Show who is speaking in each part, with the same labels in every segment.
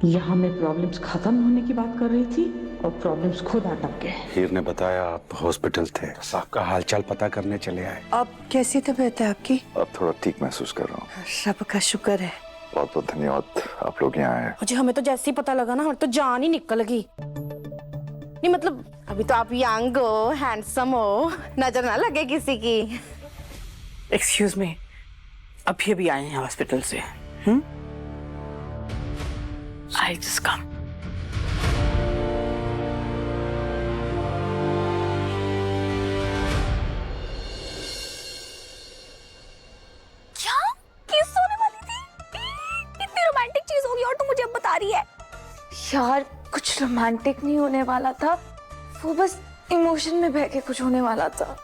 Speaker 1: यहाँ मैं प्रॉब्लम्स खत्म होने की बात कर रही थी और प्रॉब्लम्स खुद अटक गए।
Speaker 2: हीर ने बताया आप हॉस्पिटल थे, आपका हालचाल पता करने चले आए।
Speaker 3: अब कैसी तबीयत है आपकी?
Speaker 4: अब थोड़ा ठीक महसूस कर रहा हूँ।
Speaker 3: रब का शुक्र है।
Speaker 4: बहुत बहुत धन्यवाद आप लोग यहाँ आए।
Speaker 5: मुझे हमें तो जैसे ही पता लगा ना, हमारी तो जान ही निकल गई। नहीं मतलब अभी तो आप यंग हो, हैंडसम हो, नजर ना लगे किसी की।
Speaker 6: एक्सक्यूज मी, अभी अभी आए हैं हॉस्पिटल से। I just come.
Speaker 5: क्या किस होने वाली थी? इतनी रोमांटिक चीज होगी और तू मुझे अब बता रही है?
Speaker 7: यार कुछ रोमांटिक नहीं होने वाला था, वो बस इमोशन में बह के कुछ होने वाला था।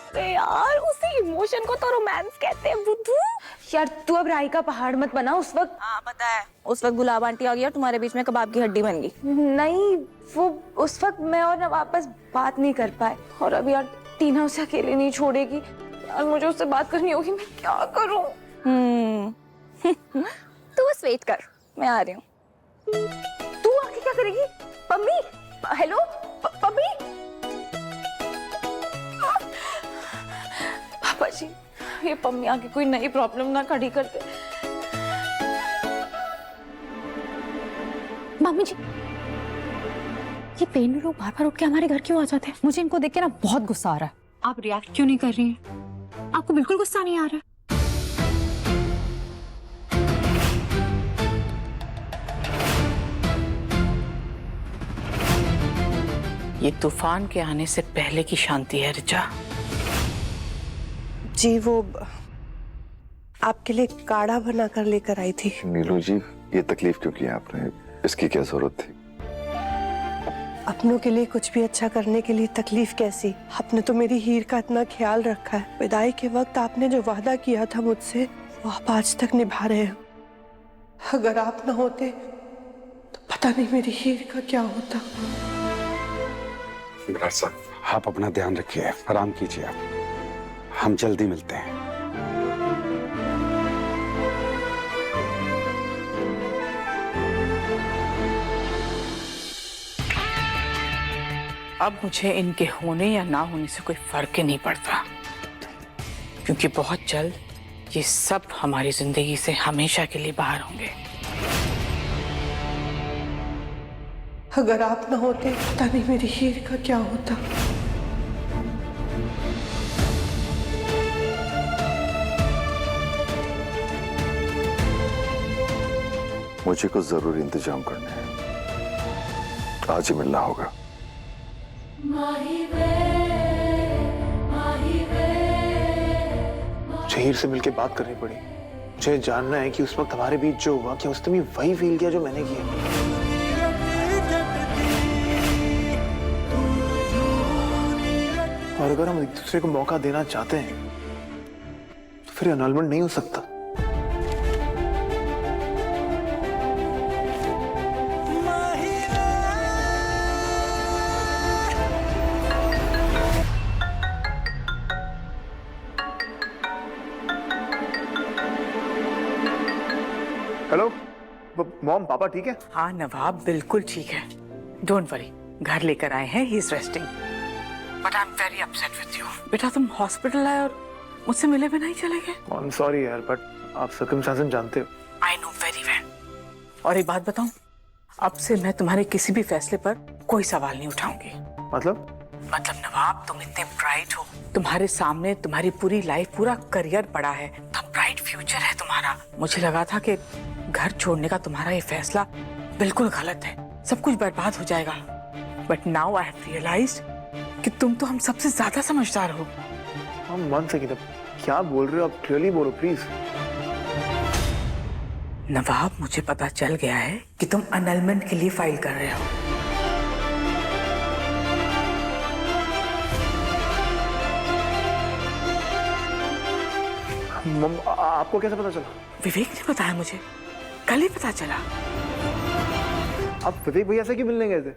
Speaker 5: अरे यार उसी इमोशन को तो रोमांस कहते हैं बुद्धू।
Speaker 7: यार तू अब राई का पहाड़ मत बना। उस वक्त
Speaker 5: हाँ पता है, उस वक्त गुलाब आंटी आ गई और तुम्हारे बीच में कबाब की हड्डी बन गई।
Speaker 7: नहीं, वो उस वक्त मैं और नवाब बस बात नहीं कर पाए, और अब यार टीना उसे अकेले नहीं छोड़ेगी। यार मुझे उससे बात करनी होगी, मैं क्या करूं?
Speaker 5: तू बस वेट कर, मैं आ रही हूँ।
Speaker 7: तू आके क्या करेगी? पम्मी, हेलो पम्मी। पापा जी, ये पम्मी आके कोई नई प्रॉब्लम ना खड़ी करते।
Speaker 8: मम्मी जी, ये पेन लोग बार बार उठ के हमारे घर क्यों आ जाते हैं? मुझे इनको देख के ना बहुत गुस्सा आ रहा है। आप रिएक्ट क्यों नहीं कर रही हैं? आपको बिल्कुल गुस्सा नहीं आ रहा?
Speaker 6: ये तूफान के आने से पहले की शांति है ऋचा।
Speaker 3: जी वो आपके लिए काढ़ा बना कर लेकर आई थी।
Speaker 4: नीलू जी, ये तकलीफ क्यों की आपने? इसकी क्या जरूरत थी?
Speaker 3: अपनों के लिए कुछ भी अच्छा करने के लिए तकलीफ कैसी? आपने तो मेरी हीर का इतना ख्याल रखा है। विदाई के वक्त आपने जो वादा किया था मुझसे, वो आप आज तक निभा रहे हो। अगर आप ना होते तो पता नहीं मेरी हीर का क्या होता।
Speaker 2: आप अपना ध्यान रखिए, आराम कीजिए आप। हम जल्दी मिलते हैं।
Speaker 6: अब मुझे इनके होने या ना होने से कोई फर्क ही नहीं पड़ता, क्योंकि बहुत जल्द ये सब हमारी जिंदगी से हमेशा के लिए बाहर होंगे।
Speaker 3: अगर आप ना होते पता नहीं मेरी हीर का क्या होता।
Speaker 4: मुझे कुछ जरूरी इंतजाम करने हैं, आज ही मिलना होगा।
Speaker 9: मुझे हीर से मिलके बात करनी पड़ी। मुझे जानना है कि उस वक्त हमारे बीच जो हुआ, क्या उसने भी वही फील किया जो मैंने किया। और अगर हम एक दूसरे को मौका देना चाहते हैं तो फिर एनरोलमेंट नहीं हो सकता। हेलो मॉम, पापा ठीक है?
Speaker 6: हाँ नवाब बिल्कुल ठीक है, डोंट वरी। घर लेकर आए हैं, he is resting, but I am very upset with you. बेटा तुम हॉस्पिटल आए और मुझसे मिले बिना ही चले गए।
Speaker 9: आई एम सॉरी यार, बट आप सर्कमस्टेंसेस जानते हो।
Speaker 6: I know very well. और एक बात बताऊं, अब से मैं तुम्हारे किसी भी फैसले पर कोई सवाल नहीं उठाऊंगी।
Speaker 9: मतलब
Speaker 6: नवाब, तुम इतने ब्राइट हो, तुम्हारे सामने तुम्हारी पूरी लाइफ, पूरा करियर पड़ा है, ब्राइट फ्यूचर है तुम्हारा। मुझे लगा था कि घर छोड़ने का तुम्हारा ये फैसला बिल्कुल गलत है, सब कुछ बर्बाद हो जाएगा, but now I have realized कि तुम तो हम सबसे ज्यादा समझदार हो।
Speaker 9: हम मान सके, क्या बोल रहे हो आप? क्लियरली बोलो प्लीज।
Speaker 6: नवाब, मुझे पता चल गया है कि तुम अनलमेंट के लिए फाइल कर रहे हो।
Speaker 9: मम, आपको कैसे पता चला?
Speaker 6: विवेक ने बताया मुझे, कल ही पता चला।
Speaker 9: आप विवेक भैया से क्यों मिलने गए थे?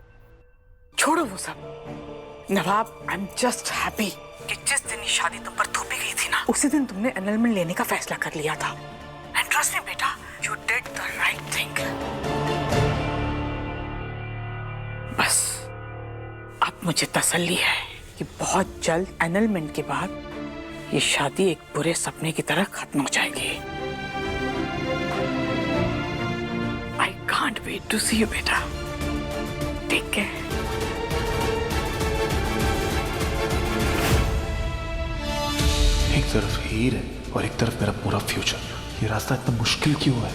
Speaker 6: छोड़ो वो सब, नवाब, आई एम जस्ट हैप्पी कि जिस दिन ये शादी तुम पर थोपी गई थी ना, उसी दिन तुमने एनलमेंट लेने का फैसला कर लिया था। एंड ट्रस्ट मी बेटा, you did the right thing. बस अब मुझे तसल्ली है कि बहुत जल्द एनलमेंट के बाद ये शादी एक बुरे सपने की तरह खत्म हो जाएगी। I can't wait to see you बेटा। Take care.
Speaker 9: एक तरफ हीर है और एक तरफ मेरा पूरा फ्यूचर। ये रास्ता इतना मुश्किल क्यों है?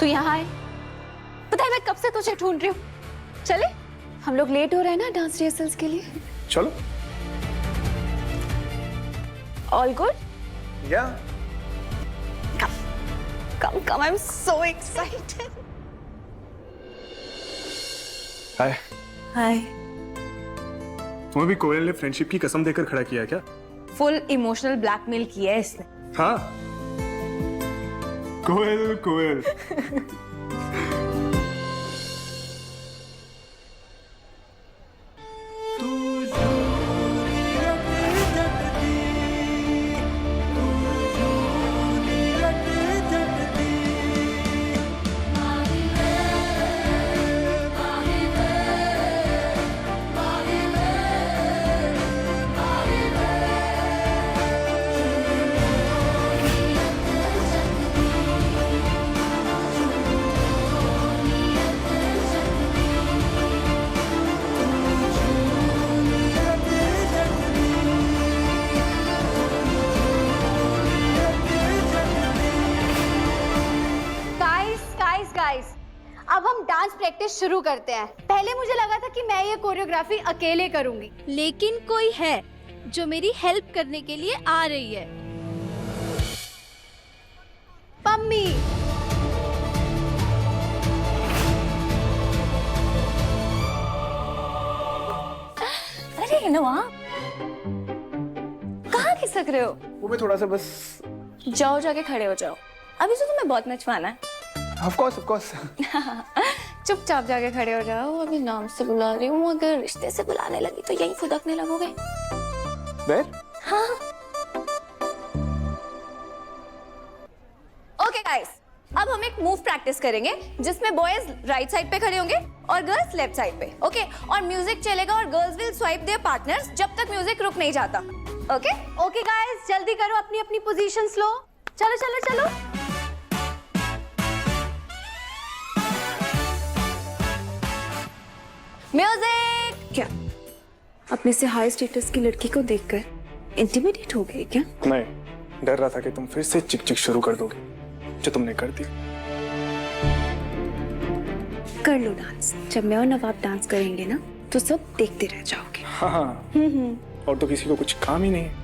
Speaker 7: तू यहाँ आए, पता है मैं कब से तुझे ढूंढ रही हूँ। चले, हम लोग लेट हो रहे हैं ना डांस रिहर्सल्स के लिए।
Speaker 9: चलो।
Speaker 7: All good?
Speaker 9: या।
Speaker 7: कम, आई एम सो एक्साइटेड।
Speaker 9: हाय।
Speaker 7: हाय।
Speaker 10: तुम्हें भी कोयल ने फ्रेंडशिप की कसम देकर खड़ा किया क्या?
Speaker 7: फुल इमोशनल ब्लैकमेल किया है इसने।
Speaker 10: हाँ, कोयल कोयल।
Speaker 11: अब हम डांस प्रैक्टिस शुरू करते हैं। पहले मुझे लगा था कि मैं ये कोरियोग्राफी अकेले करूंगी, लेकिन कोई है जो मेरी हेल्प करने के लिए आ रही है। पम्मी।
Speaker 7: अरे नवाब, कहाँ खिसक रहे हो?
Speaker 9: वो मैं थोड़ा सा बस।
Speaker 7: जाओ, जाके खड़े हो जाओ। अभी तो तुम्हें बहुत नचवाना है।
Speaker 9: Of course, of course.
Speaker 7: चुपचाप जाके खड़े हो जाओ। अभी नाम से बुला रही हूँ, अगर रिश्ते से बुलाने लगी तो यहीं फुदकने लगोगे।
Speaker 9: Where?
Speaker 7: हाँ। ओके गाइस, अब हम एक मूव प्रैक्टिस करेंगे जिसमें बॉयज राइट साइड पे खड़े होंगे और गर्ल्स लेफ्ट साइड पे। ओके, और म्यूजिक चलेगा और girls will swipe there partners जब तक म्यूजिक रुक नहीं जाता। ओके
Speaker 11: ओके गाइस, जल्दी करो, अपनी अपनी पोजीशंस लो। चलो चलो चलो।
Speaker 7: म्यूजिक। क्या अपने से हाई स्टेटस की लड़की को देखकर इंटिमिडेट हो गए क्या?
Speaker 10: नहीं, डर रहा था कि तुम फिर से चिक चिक शुरू कर दोगे, जो तुमने कर दी।
Speaker 7: कर लो डांस। जब मैं और नवाब डांस करेंगे ना तो सब देखते रह जाओगे।
Speaker 10: हाँ। और तो किसी को कुछ काम ही नहीं है।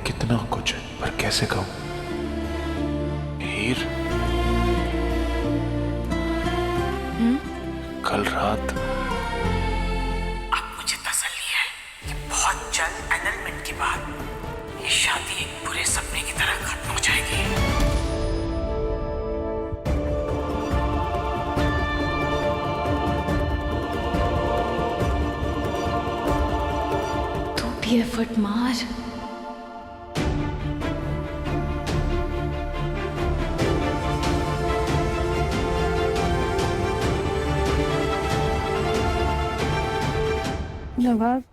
Speaker 9: कितना कुछ है, पर कैसे कहूं? हीर, कल रात।
Speaker 6: अब मुझे तसल्ली है कि बहुत जल्द एनलमेंट के बाद ये शादी एक बुरे सपने की तरह खत्म हो जाएगी।
Speaker 8: तू भी एफर्ट मार।
Speaker 7: नवाब,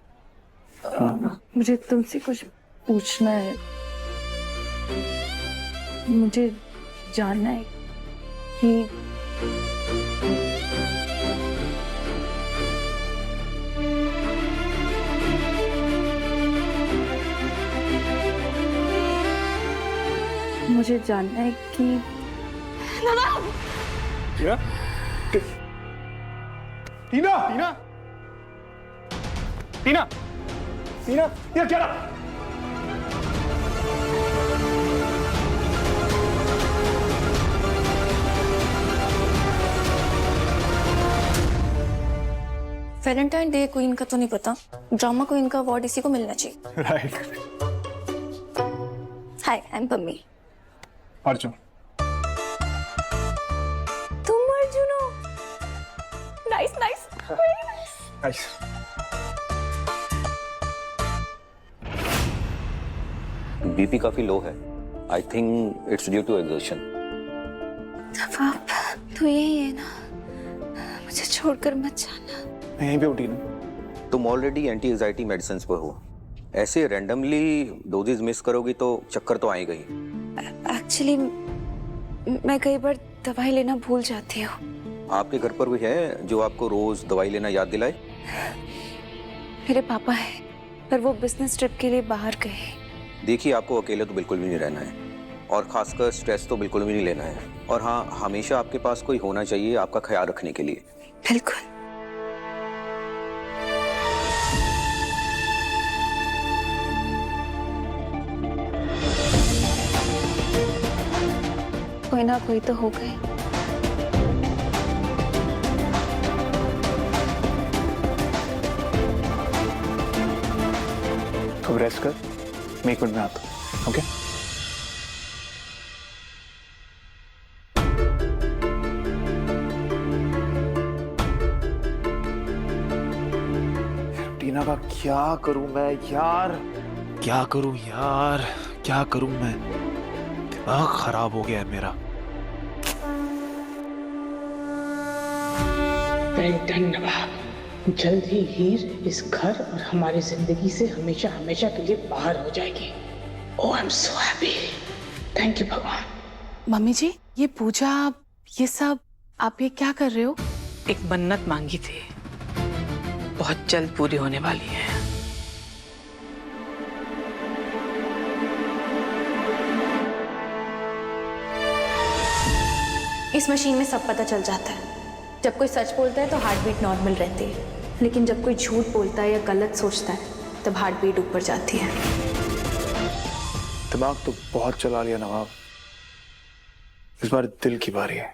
Speaker 7: मुझे तुमसे कुछ पूछना है। मुझे जानना है कि मुझे जानना है कि
Speaker 10: टीना टीना टीना टीना टीना टीना क्या
Speaker 7: वैलेंटाइन डे क्वीन का तो नहीं पता, ड्रामा क्वीन का अवार्ड इसी को मिलना चाहिए।
Speaker 10: Right.
Speaker 7: Hi, I am Pammi.
Speaker 10: Arjun.
Speaker 7: तुम अर्जुन हो? Nice nice, very nice.
Speaker 10: Nice.
Speaker 12: BP काफी लो है। I think it's due to exertion.
Speaker 7: तब आप तो यही है ना, मुझे छोड़कर मत जाना।
Speaker 10: यहीं पे उठी ना।
Speaker 12: तुम ऑलरेडी एंटी एंजाइटी मेडिसिन पर हो, ऐसे रैंडमली डोजेज मिस करोगी तो चक्कर तो आएगा ही।
Speaker 7: एक्चुअली मैं कई बार दवाई लेना भूल जाती हूँ।
Speaker 12: आपके घर पर भी है जो आपको रोज दवाई लेना याद दिलाए?
Speaker 7: मेरे पापा है, पर वो बिजनेस ट्रिप के लिए बाहर गए।
Speaker 12: देखिए, आपको अकेले तो बिल्कुल भी नहीं रहना है, और खासकर स्ट्रेस तो बिल्कुल भी नहीं लेना है। और हाँ, हमेशा आपके पास कोई होना चाहिए आपका ख्याल रखने के लिए।
Speaker 7: बिल्कुल। कोई ना कोई तो हो गए।
Speaker 9: तुम रेस्ट कर, मैं 1 मिनट में आता हूँ। ओके? टीना का क्या करूं मैं यार? क्या करूं यार? क्या करूं मैं? दिमाग खराब हो गया है मेरा।
Speaker 1: वेल डन नवाब। जल्द ही हीर इस घर और हमारी जिंदगी से हमेशा हमेशा के लिए बाहर हो जाएगी। Oh, I am so happy. Thank you भगवान।
Speaker 6: मम्मी जी, ये पूजा, ये सब आप ये क्या कर रहे हो? एक मन्नत मांगी थी, बहुत जल्द पूरी होने वाली है।
Speaker 7: इस मशीन में सब पता चल जाता है। जब कोई सच बोलता है तो हार्ट बीट नॉर्मल रहती है, लेकिन जब कोई झूठ बोलता है या गलत सोचता है तब हार्ट बीट ऊपर जाती है।
Speaker 9: दिमाग तो बहुत चला लिया नवाब, इस बार दिल की बारी है।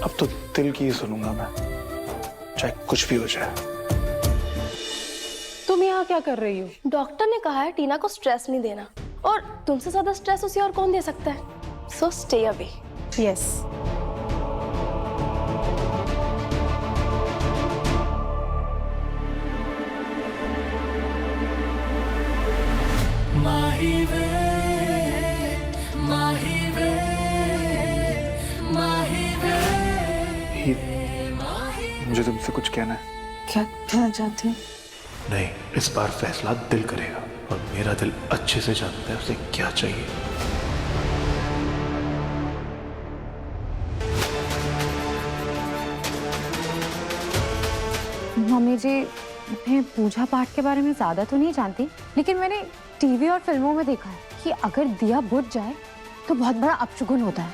Speaker 9: अब तो दिल की ही सुनूंगा मैं, चाहे कुछ भी हो जाए।
Speaker 3: तुम यहाँ क्या कर रही हो?
Speaker 11: डॉक्टर ने कहा है टीना को स्ट्रेस नहीं देना, और तुमसे ज्यादा स्ट्रेस उसे और कौन दे सकता है? So stay away.
Speaker 3: यस।
Speaker 9: मुझे तुमसे कुछ कहना है।
Speaker 6: क्या कहना चाहती हैं?
Speaker 9: नहीं, इस बार फैसला दिल करेगा, और मेरा दिल अच्छे से जानता है उसे क्या चाहिए।
Speaker 8: मम्मी जी, मैं पूजा पाठ के बारे में ज्यादा तो नहीं जानती, लेकिन मैंने टीवी और फिल्मों में देखा है कि अगर दिया बुझ जाए तो बहुत बड़ा अपशगुन होता है।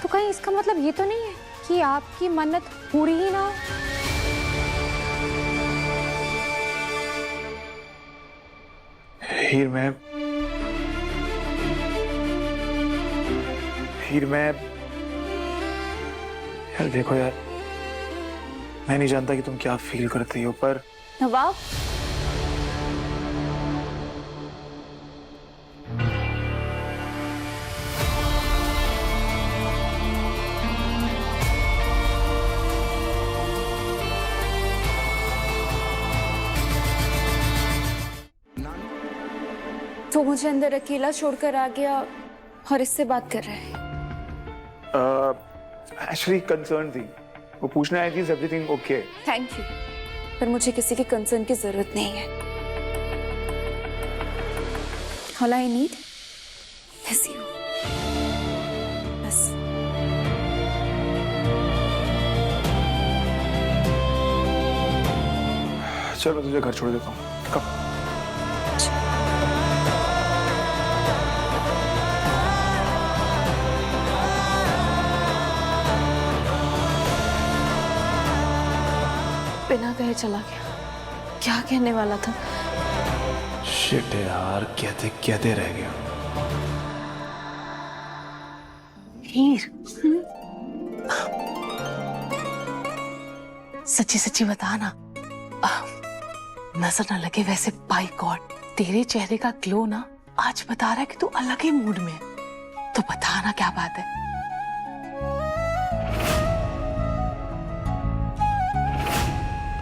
Speaker 8: तो कहीं इसका मतलब ये तो नहीं है कि आपकी मन्नत पूरी ही ना हो?
Speaker 9: हीर मैं यार देखो यार, मैं नहीं जानता कि तुम क्या फील करती हो, पर
Speaker 11: नवाब,
Speaker 7: तो मुझे अंदर अकेला छोड़कर आ गया और इससे बात कर रहा है।
Speaker 10: एक्चुअली कंसर्न थी, वो पूछना है कि is everything okay.
Speaker 7: Thank you, पर मुझे किसी की कंसर्न की जरूरत नहीं है। All I need is you. बस।
Speaker 10: चल मैं तुझे घर छोड़ देता हूँ। कब?
Speaker 5: बिना कहे चला गया। क्या कहने वाला था?
Speaker 9: शिट यार, कहते कहते रह गया।
Speaker 6: हीर, सच्ची सच्ची बता ना, नजर ना लगे वैसे, बाय गॉड तेरे चेहरे का ग्लो ना आज बता रहा है कि तू अलग ही मूड में है। तो बता ना क्या बात है।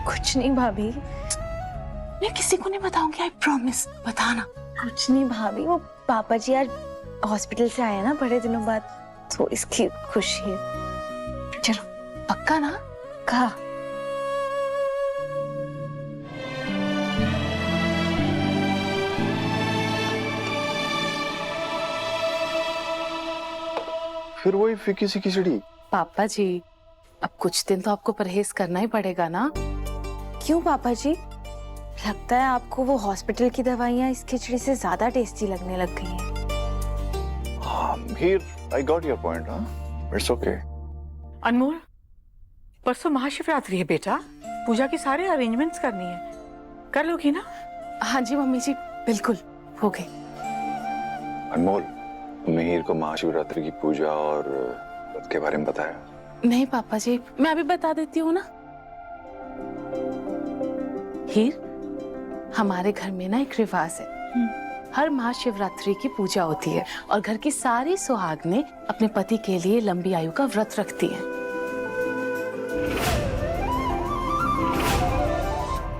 Speaker 5: कुछ नहीं भाभी,
Speaker 6: मैं किसी को नहीं बताऊंगी, आई प्रॉमिस। बता ना।
Speaker 5: कुछ नहीं भाभी, वो पापा जी आज हॉस्पिटल से आए ना बड़े दिनों बाद, तो इसकी खुशी है।
Speaker 6: चलो पक्का ना?
Speaker 5: कहा।
Speaker 4: फिर वही फीकी सी खिचड़ी।
Speaker 6: पापा जी, अब कुछ दिन तो आपको परहेज करना ही पड़ेगा ना।
Speaker 5: क्यों पापा जी? लगता है आपको वो हॉस्पिटल की दवाइयाँ इस खिचड़ी से ज्यादा टेस्टी लगने लग गई हैं।
Speaker 4: हीर, I got your point, हाँ? It's okay.
Speaker 6: अनमोल, परसों महाशिवरात्रि है बेटा, पूजा की सारे अरेंजमेंट्स करनी है, कर लोगी ना?
Speaker 5: हाँ जी मम्मी जी, बिल्कुल हो गए।
Speaker 4: अनमोल, तुमने हीर को महाशिवरात्रि की पूजा और व्रत के बारे में बताया?
Speaker 6: नहीं पापा जी, मैं अभी बता देती हूँ ना। हीर, हमारे घर में ना एक रिवाज है, हर महाशिवरात्रि की पूजा होती है और घर की सारी सुहागनें अपने पति के लिए लंबी आयु का व्रत रखती हैं।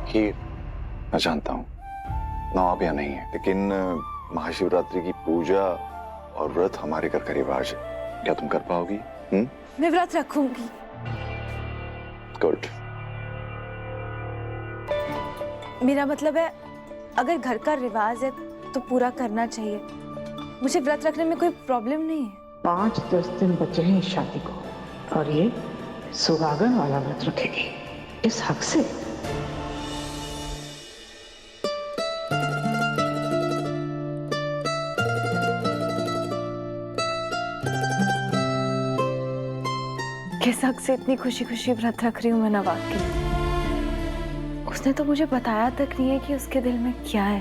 Speaker 4: हीर, मैं जानता हूँ नवाब यहाँ नहीं है, लेकिन महाशिवरात्रि की पूजा और व्रत हमारे घर का रिवाज है। क्या तुम कर पाओगी?
Speaker 5: मैं व्रत रखूंगी।
Speaker 4: गुड।
Speaker 5: मेरा मतलब है, अगर घर का रिवाज है तो पूरा करना चाहिए। मुझे व्रत रखने में कोई प्रॉब्लम नहीं है।
Speaker 1: 5-10 दिन बचे हैं इस शादी को, और ये सुहागन वाला व्रत रखेगी इस हक से।
Speaker 5: किस हक से इतनी खुशी खुशी व्रत रख रही हूँ मैं नवाब के लिए? उसने तो मुझे बताया तक नहीं है कि उसके दिल में क्या है।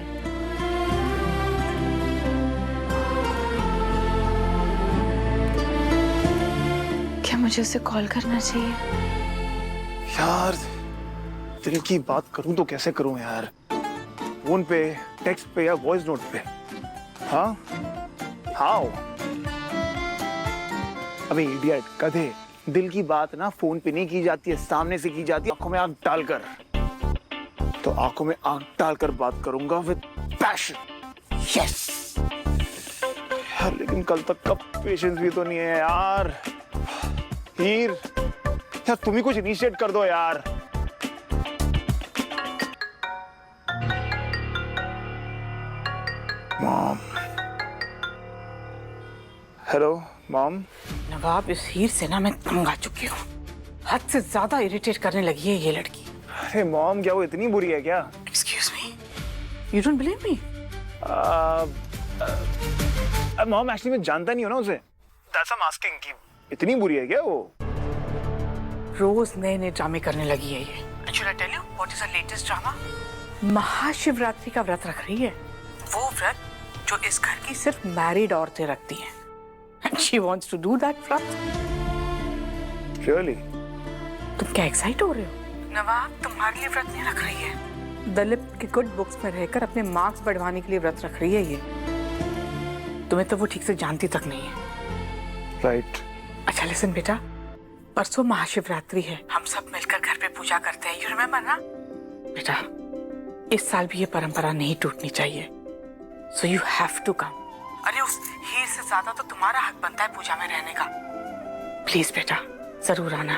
Speaker 5: क्या मुझे उसे कॉल करना चाहिए?
Speaker 10: यार, दिल की बात करूं तो कैसे करूं यार? फोन पे, टेक्स्ट पे या वॉइस नोट पे? हाँ? हाउ? अबे इडियट, गधे, दिल की बात ना फोन पे नहीं की जाती है, सामने से की जाती है, आंखों में आंख डालकर। तो आंखों में आंख डालकर बात करूंगा विद पैशन। यस यार, लेकिन कल तक का पेशेंस भी तो नहीं है यार। हीर, यार तुम ही कुछ इनिशिएट कर दो यार। मॉम। Hello mom.
Speaker 6: नवाब, इस हीर से ना मैं तंग आ चुकी हूँ। हद से ज्यादा इरिटेट करने लगी है ये लड़की।
Speaker 10: अरे मॉम, क्या वो इतनी बुरी है क्या?
Speaker 6: Excuse me? You don't believe me?
Speaker 10: Mom, actually मैं जानता नहीं हूँ ना उसे। That's I'm asking कि इतनी बुरी है क्या वो?
Speaker 6: रोज नए नए ड्रामे करने लगी है ये। Should I tell you what is her latest drama? Mahashivratri का व्रत रख रही है, वो व्रत जो इस घर की सिर्फ मैरिड औरतें रखती हैं। And she wants to do that व्रत।
Speaker 10: Really?
Speaker 6: तुम क्या एक्साइट हो रहे हो? नवाब तुम्हारे लिए व्रत नहीं रख रही है, दलित की गुड बुक्स में रहकर अपने मार्क्स बढ़वाने के लिए व्रत रख रही है ये। तुम्हें तो वो ठीक से जानती तक नहीं है।
Speaker 10: राइट।
Speaker 6: अच्छा लिसन बेटा, परसों महाशिवरात्रि है, हम सब मिलकर घर पे पूजा करते हैं, यू रिमेम्बर ना? बेटा, इस साल भी ये परंपरा नहीं टूटनी चाहिए। So you have to come. अरे उस हीर से ज्यादा तो तुम्हारा हक बनता है पूजा में रहने का। प्लीज बेटा जरूर आना।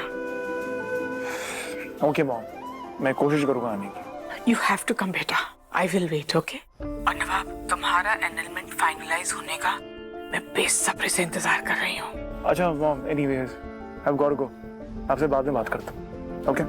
Speaker 10: ओके मॉम, मैं कोशिश करूंगा आने की।
Speaker 6: यू हैव टू कम बेटा, आई विल वेट। ओके। और नवाब, तुम्हारा एनरोलमेंट फाइनलाइज होने का मैं बेसब्री से इंतजार कर रही हूँ।
Speaker 10: अच्छा mom, anyways I have got to go. आपसे बाद में बात करता हूँ। ओके।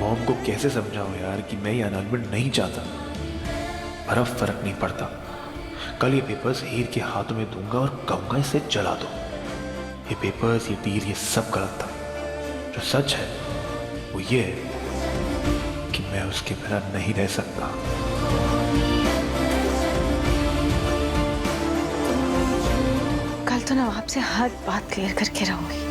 Speaker 9: मॉम को कैसे समझाऊं यार कि मैं ये अनाउंसमेंट नहीं चाहता, पर अब फर्क नहीं पड़ता। कल ये पेपर्स हीर के हाथों में दूंगा और कहूंगा इसे जला दो। ये पेपर्स, ये डील, ये सब गलत था। जो सच है वो ये है कि मैं उसके बिना नहीं रह सकता।
Speaker 8: कल तो नवाब से हर बात क्लियर करके रहूंगी।